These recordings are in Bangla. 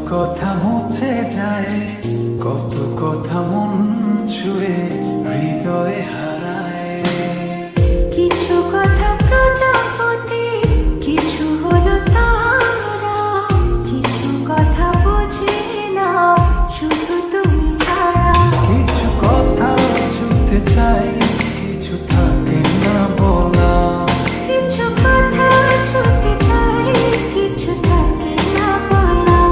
কথা মুছে যায়, কত কথা মন ছুঁয়ে হৃদয়ে হারায়। কিছু কথা প্রজাপতি, কিছু হলো তারা, কিছু কথা বুঝি না শুধু তুমি ছাড়া। কিছু কথা ছুঁতে চাই, কিছু থাকে না বলা। কিছু কথা ছুঁতে চাই, কিছু থাকে না বলা।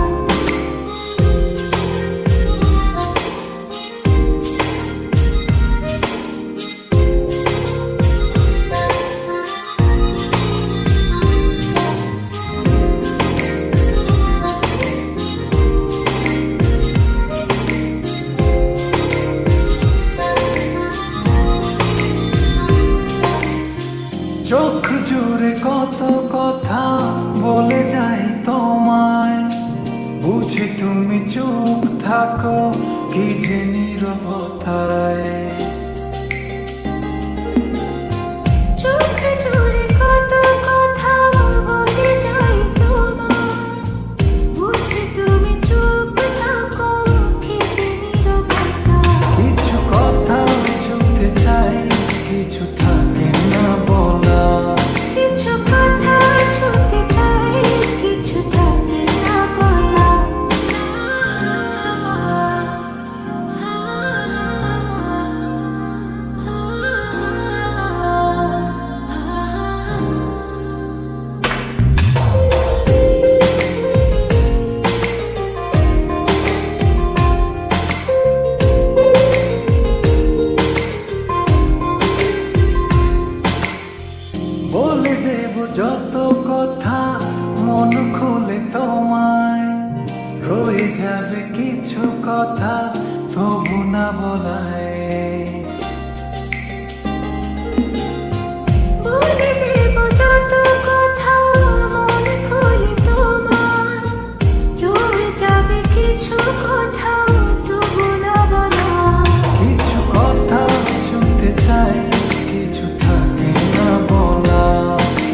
চোখ জুড়ে কত কথা বলে যাই তোমায়, বুঝি তুমি চুপ থাকো কি যে নীরবতায়। চোখ জুড়ে কত কথা বলে যাই তোমায়, বুঝি তুমি চুপ থাকো কি যে নীরবতা। কিছু কথা ছুঁতে চাই, কিছু থাকে না বলা। কিছু কথা ছুঁতে চাই, কিছু থাকে না বলা। বলে দেব যত কথা মন খুলে তোমায়, রয়ে যাবে কিছু কথা তবু না বলায়। বলে দেব যত কথা মন খুলে তোমায়, রয়ে যাবে কিছু কথা তবু না বলা। কিছু কথা শুনতে চাই, কিছু থাকে না বলা।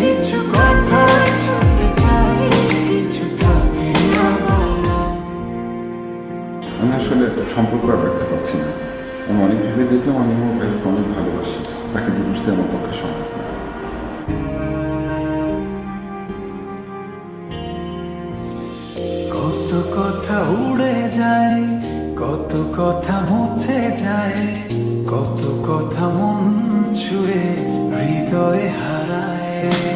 কিছু কথা ছুঁতে চাই, কিছু থাকে না বলা। আমি আসলে সম্পর্ক আর রাখতে পারছি না। আমি অনেক ভেবে দেখলাম আমি আমার ভাইকে অনেক ভালোবাসি, তাকে বুঝতে আমার পক্ষে সম্ভব না। কত কথা উড়ে যায়, কত কথা মুছে যায়, কত কথা মন ছুঁয়ে হৃদয়ে হারায়।